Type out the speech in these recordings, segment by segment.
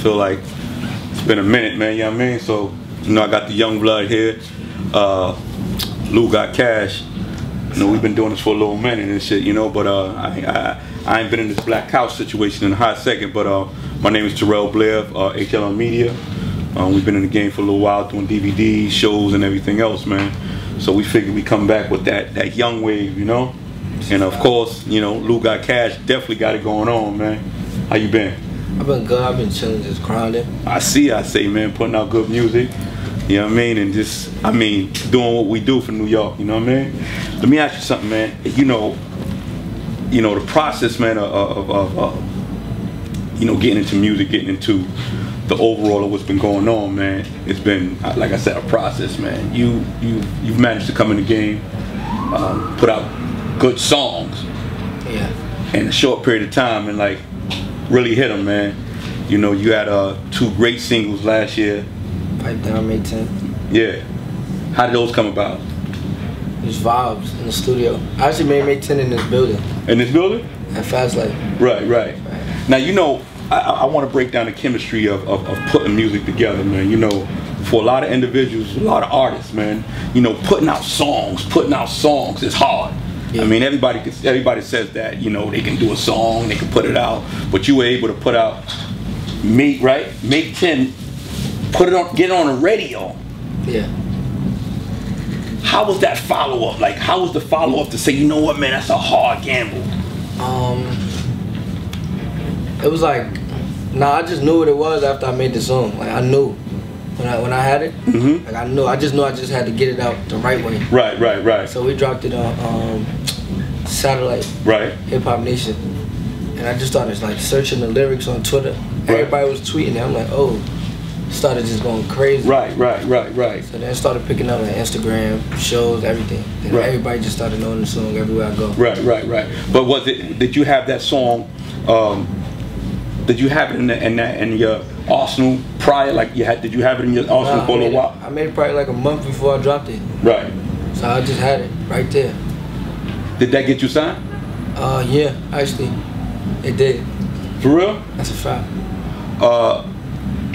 feel like it's been a minute, man, you know what I mean? So, you know, I got the young blood here. LouGotCash. You know, we've been doing this for a little minute and shit, you know, but I ain't been in this black couch situation in a hot second, but my name is Terrell Blair, HLM Media. We've been in the game for a little while doing DVDs, shows, and everything else, man. So we figured we come back with that young wave, you know? And of course, you know, LouGotCash definitely got it going on, man. How you been? I've been good. I've been chilling, just grinding. I say, man, putting out good music. You know what I mean? And just, doing what we do for New York, you know what I mean? Let me ask you something, man. You know, the process, man, of you know, getting into music, getting into the overall of what's been going on, man. It's been, like I said, a process, man. You've managed to come in the game, put out good songs, yeah, in a short period of time, and like really hit them, man. You know, you had 2 great singles last year. Pipe Down, May 10th. Yeah. How did those come about? Just vibes in the studio. I actually made May 10 in this building. In this building? At Fast Life. Right. Now, you know, I want to break down the chemistry of putting music together, man. You know, for a lot of individuals, a lot of artists, man, you know, putting out songs is hard. Yeah. I mean, everybody says that, you know, they can do a song, they can put it out, but you were able to put out May 10, put it on, get it on the radio. Yeah. How was that follow-up? Like, how was the follow-up to say, you know what, man, that's a hard gamble? It was like, I just knew what it was after I made the song. Like, I knew when I had it. Mm-hmm. Like, I knew I just had to get it out the right way. Right. So we dropped it on Satellite. Right. Hip Hop Nation. And I just started like searching the lyrics on Twitter. Right. Everybody was tweeting it. I'm like, oh. Started just going crazy. Right. So then I started picking up on Instagram, shows, everything. And everybody just started knowing the song everywhere I go. Right. But did you have that song, did you have it in your arsenal prior? Like did you have it in your arsenal for a little while? I made it probably like a month before I dropped it. Right. So I just had it right there. Did that get you signed? Yeah, actually, it did. For real? That's a fact.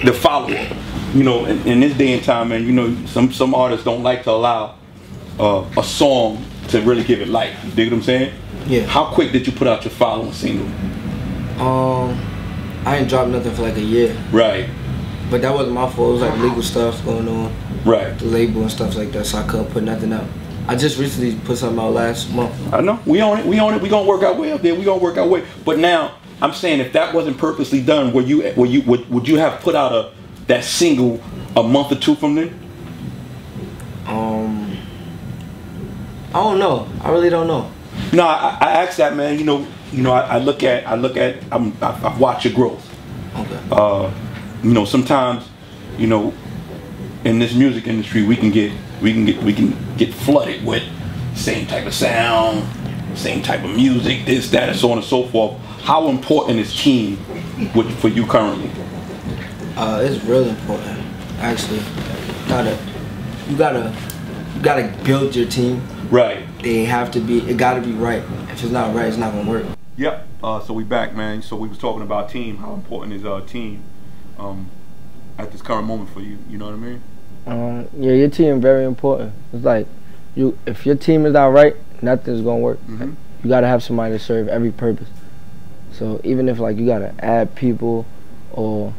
The follow-up, you know, in this day and time, man, you know, some artists don't like to allow a song to really give it life. You dig what I'm saying? Yeah. How quick did you put out your following single? I ain't dropped nothing for like a year. Right. But that wasn't my fault. It was like legal stuff going on. Right. The label and stuff like that, so I couldn't put nothing out. I just recently put something out last month. I know. We own it. We gonna work our way up there. We gonna work our way. But now, I'm saying, if that wasn't purposely done, would you have put out that single a month or 2 from then? I don't know. I really don't know. No, I asked that, man. You know, I look at I watch your growth. Okay. You know, sometimes, you know, in this music industry, we can get flooded with same type of sound, same type of music, this, that, and so on and so forth. How important is team for you currently? It's really important, actually. You gotta build your team. Right. It gotta be right. If it's not right, it's not gonna work. Yep. So we back, man. So we was talking about team. How important is our team at this current moment for you? You know what I mean? Yeah, your team very important. It's like if your team is not right, nothing's gonna work. Mm-hmm. Like, you gotta have somebody to serve every purpose. So even if like you gotta add people or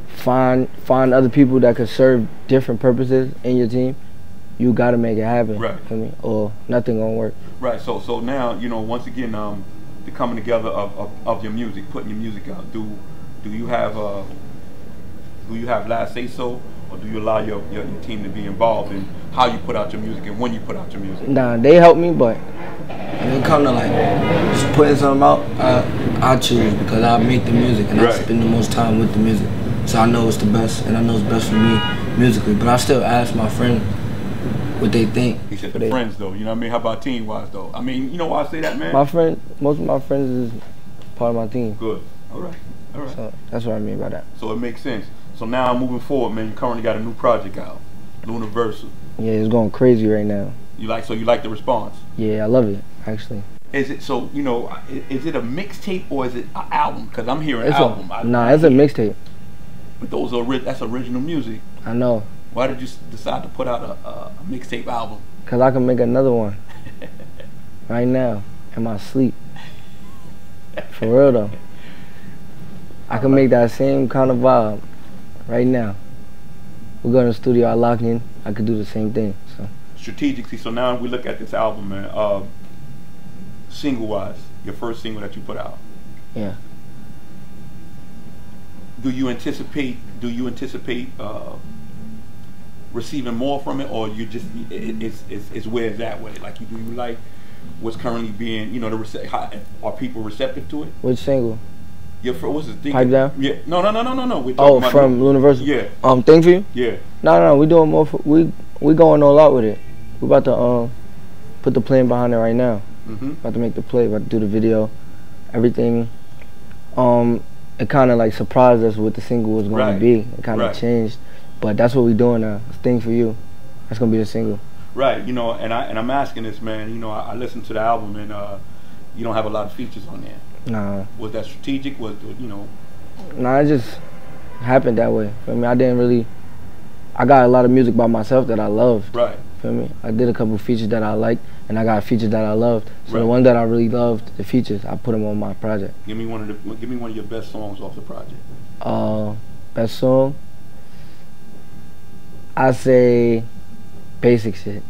find other people that could serve different purposes in your team, you gotta make it happen. Right. For me, or nothing gonna work. Right. So now, you know, once again, the coming together of your music, putting your music out. Do you have last say so, or do you allow your team to be involved in how you put out your music and when you put out your music? Nah, they help me, but when it comes to like just putting something out, I choose because I make the music and I spend the most time with the music. So I know it's the best, and I know it's best for me musically. But I still ask my friends what they think. He said the friends though, you know what I mean? How about team-wise though? I mean, you know why I say that, man? Most of my friends is part of my team. Good. All right. So that's what I mean by that. So it makes sense. So now moving forward, man, you currently got a new project out, Universal. Yeah, it's going crazy right now. You like the response? Yeah, I love it, actually. Is it, so, you know, is it a mixtape or is it an album? Because I'm hearing album. Nah, it's a mixtape. But that's original music. I know. Why did you decide to put out a mixtape album? Cause I can make another one right now in my sleep. For real though. I can make that same kind of vibe right now. We go in the studio, I lock in, I could do the same thing. So strategically, so now we look at this album, man. Single-wise, your first single that you put out. Yeah. Do you anticipate receiving more from it, or you just it's where it's that way? Like, do you like what's currently being, you know, are people receptive to it? Which single? Your what's the thing? Pipe Down? Yeah. No. We're Oh, from Universal? Yeah. Thing for You? Yeah. No, we doing more. We going all out with it. We about to put the plan behind it right now. About to make the play. About to do the video, everything. It kind of like surprised us what the single was going to be. It kind of changed, but that's what we doing now. It's Thing for You. That's gonna be the single. Right. You know, and I'm asking this, man. You know, I listened to the album, and you don't have a lot of features on there. Nah. Was that strategic? Was, you know? Nah, it just happened that way. I mean, I got a lot of music by myself that I loved. Right. Feel me? I did a couple features that I liked, and I got features that I loved. So the one that I really loved, the features, I put them on my project. Give me one of your best songs off the project. Best song? I say Basic Shit.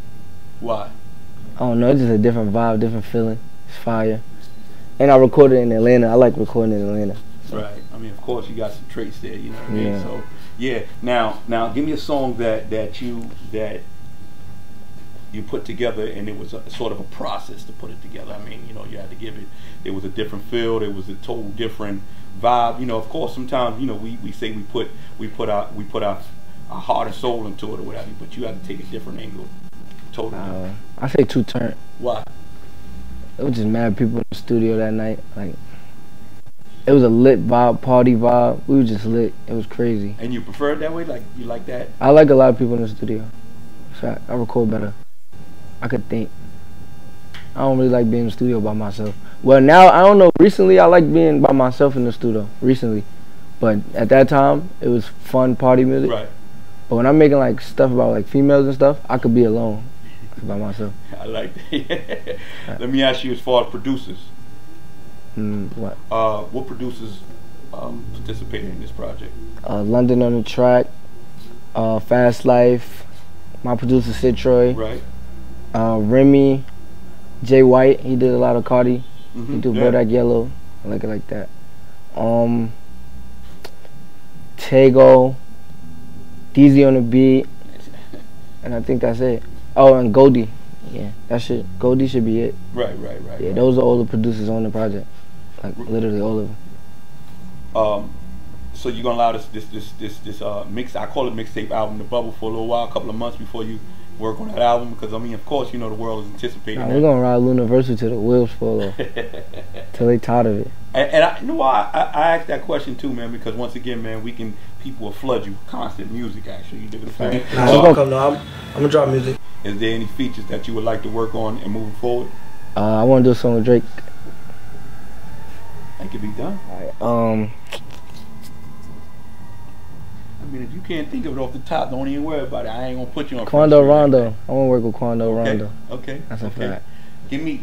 Why? I don't know, it's just a different vibe, different feeling. It's fire. And I recorded in Atlanta. I like recording in Atlanta. So. Right. I mean, of course, you got some traits there. You know what I mean? So yeah. Now, give me a song that you put together, and it was sort of a process to put it together. I mean, you know, you had to give it. It was a different feel. It was a total different vibe. You know, of course, sometimes, you know, we say we put our heart and soul into it or whatever, but you had to take a different angle. Totally. I say 2 Turn. Why? It was just mad people in the studio that night. Like, it was a lit vibe, party vibe. We were just lit. It was crazy. And you prefer it that way? Like, you like that? I like a lot of people in the studio. So I record better. I could think. I don't really like being in the studio by myself. Well, now, I don't know. Recently, I like being by myself in the studio. Recently. But at that time, it was fun party music. Right. But when I'm making, like, stuff about, like, females and stuff, I could be alone. By myself. I like that. Let me ask you, as far as producers. What? What producers participated in this project? London on the Track, Fast Life, my producer Sid Troy. Right. Remy, Jay White, he did a lot of Cardi. He did Bodak Yellow. I like it like that. Tego, DZ on the beat, and I think that's it. Oh, and Goldie. Yeah, Goldie should be it. Right. Yeah, those are all the producers on the project. Like, literally all of them. So you're gonna allow this mix, I call it mixtape album, to bubble for a little while, a couple of months before you work on that album? Because, I mean, of course, you know, the world is anticipating that. We're gonna ride Universal till the wheels fall off. Till they tired of it. And I, you know why I asked that question too, man, because once again, man, people will flood you with constant music, actually. You dig what I'm saying? I'm gonna drop music. Is there any features that you would like to work on and moving forward? I want to do a song with Drake. That could be done. Alright, I mean, if you can't think of it off the top, don't even worry about it. I ain't gonna put you on. Quando Rondo. I want to work with Quando Rondo. Okay. That's a fact. Give me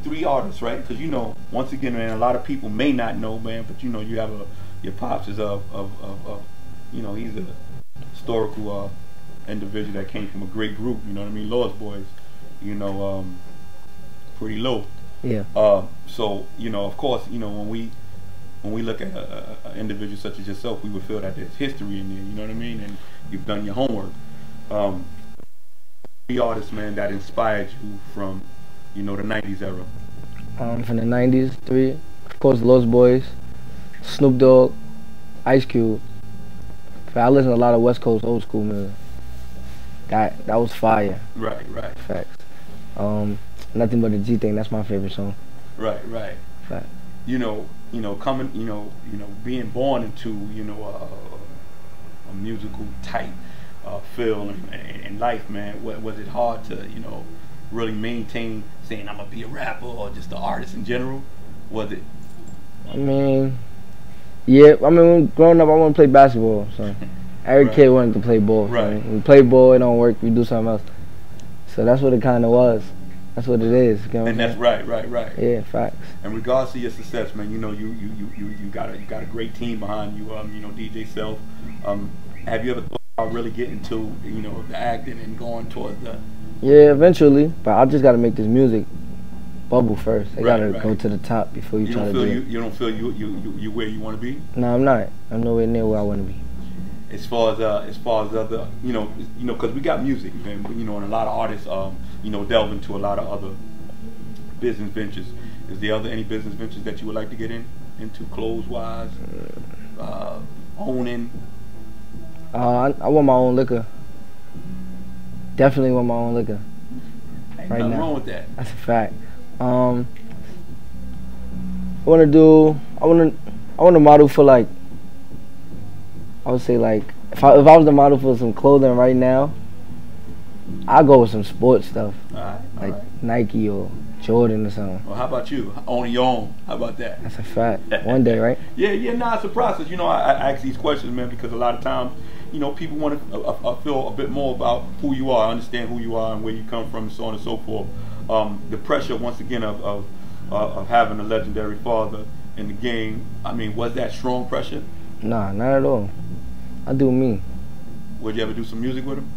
3 artists, right? Because, you know, once again, man, a lot of people may not know, man, but, you know, you have your pops is of you know, he's a historical individual that came from a great group. You know what I mean? Lost Boyz. You know, pretty low. Yeah. So, you know, of course, you know, when we look at an individual such as yourself, we would feel that there's history in there. You know what I mean? And you've done your homework. 3 artists, man, that inspired you from, you know, the 90s era. From the 90s, 3, of course, Lost Boyz, Snoop Dogg, Ice Cube. I listen to a lot of West Coast old school music. That was fire. Right. Facts. Nothing But a G Thing. That's my favorite song. Right. Fact. You know, coming, you know, being born into, you know, a musical type feel in life, man. Was it hard to, you know, really maintain saying I'm gonna be a rapper or just an artist in general? Was it? I mean, Yeah, I mean, growing up, I want to play basketball. So every kid wanted to play ball. Right. We play ball, it don't work. We do something else. So that's what it kind of was. That's what it is. You know and that's right. Yeah, facts. In regards to your success, man, you know you got a great team behind you. You know, DJ Self. Have you ever thought about really getting to the acting and going towards the? Yeah, eventually, but I just got to make this music bubble first. I gotta right. go to the top before you try to do it. You don't feel you where you want to be? No, I'm not. I'm nowhere near where I want to be. As far as other, because we got music, man, and a lot of artists, delve into a lot of other business ventures. Is there any business ventures that you would like to get into, clothes wise, owning? I want my own liquor. Definitely want my own liquor. Ain't right nothing now. wrong with that. That's a fact. I want to model for, like, I would say, like, if I was the model for some clothing right now, I'd go with some sports stuff. Like Nike or Jordan or something. Well, how about you? Owning your own. How about that? That's a fact. One day, right? Yeah, it's a process. I ask these questions, man, because a lot of times, people want to feel a bit more about who you are, understand who you are and where you come from, and so on and so forth. The pressure, once again, of having a legendary father in the game, I mean, was that strong pressure? Nah, not at all. I do me. Would you ever do some music with him?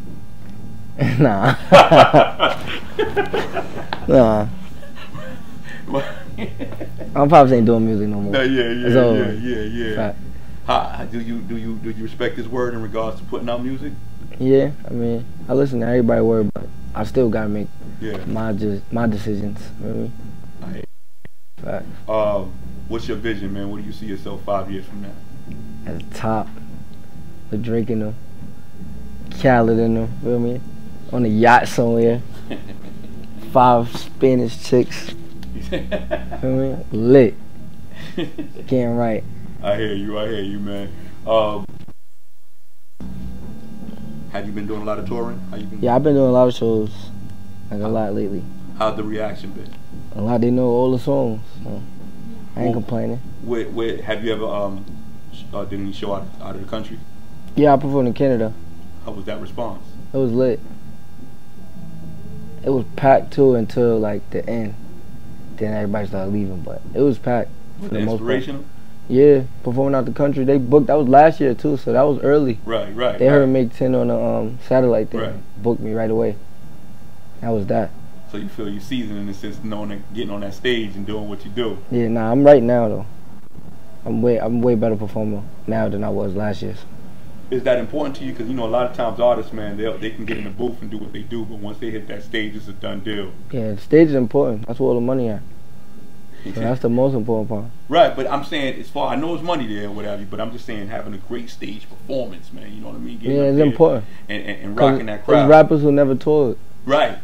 Nah. Nah. I'm probably ain't doing music no more. No, yeah. Fact. How do you respect his word in regards to putting out music? Yeah, I mean, I listen to everybody's word, but I still gotta make my decisions. You know what I mean? Fact. What's your vision, man? Where do you see yourself 5 years from now? At the top, with Drake in them, Khaled in them, feel me? On a yacht somewhere, 5 Spanish chicks, feel me? Lit, getting right. I hear you, man. Have you been doing a lot of touring? Yeah, I've been doing a lot of shows, like a lot lately. How's the reaction been? A lot. They know all the songs, so I ain't complaining. Where have you ever did any show out of the country? Yeah, I performed in Canada. How was that response? It was lit. It was packed too until like the end. Then everybody started leaving, but it was packed for the most part. Inspirational? Yeah, performing out the country. They booked. That was last year too, so that was early. Right. They heard me make 10 on the satellite thing. Right. Booked me right away. That was that. So you feel you're seasoned in the sense of getting on that stage and doing what you do. Yeah, nah, I'm right now though. I'm way better performer now than I was last year. Is that important to you? Because a lot of times artists, man, they can get in the booth and do what they do, but once they hit that stage, it's a done deal. Yeah, the stage is important. That's where all the money at. So that's the most important part. Right, but I'm saying, I know there's money there or whatever, but I'm just saying having a great stage performance, man. You know what I mean? Yeah, it's important. And rocking that crowd. There's rappers who never toured. Right.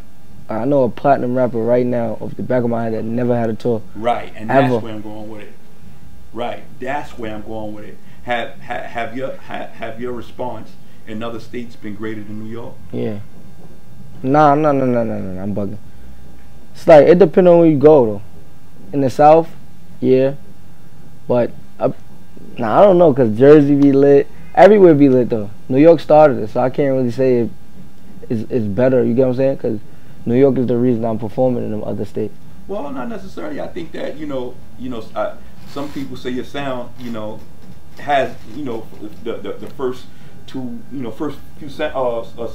I know a platinum rapper right now off the back of my head that never had a tour. Right, and that's where I'm going with it. Right, that's where I'm going with it. Have your response in other states been greater than New York? Yeah. Nah, I'm bugging. It's like, it depends on where you go though. In the South, yeah. But, I don't know, because Jersey be lit. Everywhere be lit though. New York started it, so I can't really say it's better, you get what I'm saying? Because New York is the reason I'm performing in them other states. Well, not necessarily. I think that, some people say your sound, has, the first few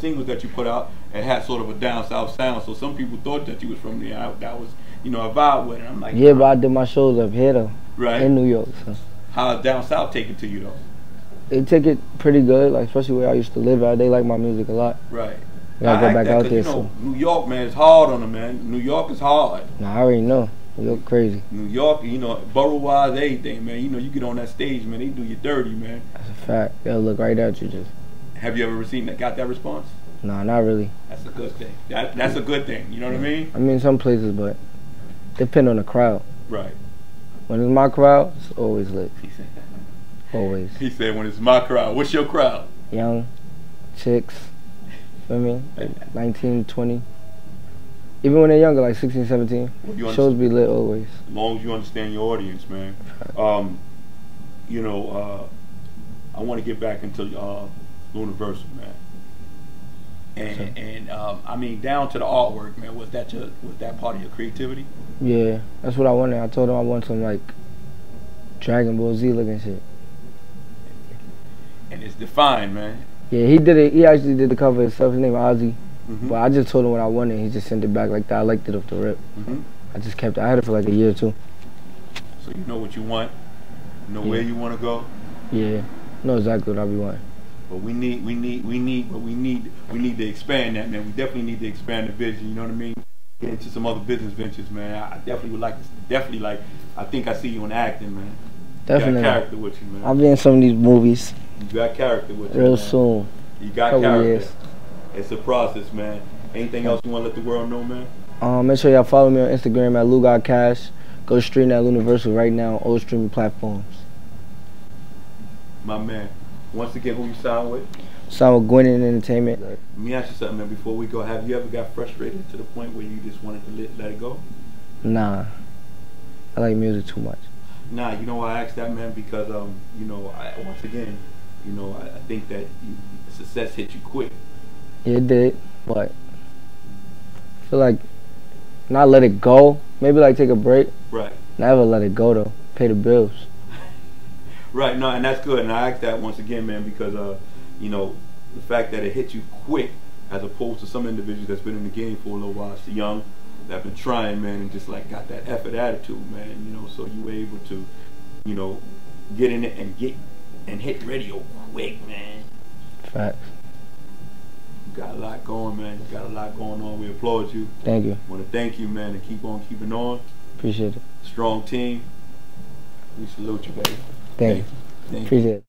singles that you put out, it had sort of a down south sound. So some people thought that you was from there. That was, a vibe with it. I'm like, yeah, but I did my shows up here though, right, in New York. So how's down south taken to you though? They take it pretty good, like especially where I used to live at. They like my music a lot. Right. I gotta go back out there. So New York, man, it's hard on them, man. New York is hard. Nah, I already know. New York crazy. New York, borough-wise, everything, man. You get on that stage, man, they do you dirty, man. That's a fact. They'll look right at you just. Have you ever got that response? Nah, not really. That's a good thing. That's a good thing. You know what I mean? I mean, some places, but depend on the crowd. Right. When it's my crowd, it's always lit. Always. He said, when it's my crowd. What's your crowd? Young, chicks, feel me? Like 19, 20. Even when they're younger, like 16, 17, shows be lit always. As long as you understand your audience, man. you know, I want to get back into Universal, man. And I mean, down to the artwork, man. Was that part of your creativity? Yeah, that's what I wanted. I told him I want some like Dragon Ball Z looking shit. And it's defined, man. Yeah, he did it. He actually did the cover himself. His name is Ozzy. Mm-hmm. But I just told him what I wanted. He just sent it back like that. I liked it off the rip. Mm-hmm. I just kept it. I had it for like a year or two. So you know what you want. You know where you want to go. Yeah, I know exactly what I be wanting. But we need to expand that, man. We definitely need to expand the vision. You know what I mean? Get into some other business ventures, man. I definitely would like to. I think I see you in acting, man. Definitely. You got character with you, man. I'll be in some of these movies. You got character with you, real man. soon. You got Couple character. Years. It's a process, man. Anything else you want to let the world know, man? Make sure y'all follow me on Instagram at LouGotCash. Go stream at Universal right now on all streaming platforms. My man. Once again, who you signed with? Signed with Gwinnett Entertainment. Let me ask you something, man, before we go. Have you ever got frustrated to the point where you just wanted to let it go? Nah. I like music too much. Nah, you know why I asked that, man? Because, you know, once again, you know, I think that success hit you quick. Yeah, it did, but I feel like not let it go. Maybe like take a break. Right. Never let it go though. Pay the bills. Right, no, and that's good. And I asked that once again, man, because, you know, the fact that it hit you quick as opposed to some individuals that's been in the game for a little while, it's young, that been trying, man, and just like got that effort attitude, man, you know, so you were able to, you know, get in it and hit radio quick, man. Facts. You got a lot going, man. You got a lot going on. We applaud you. Thank you. Want to thank you, man, and keep on keeping on. Appreciate it. Strong team. We salute you, baby. Thank you. Thank you. Appreciate it.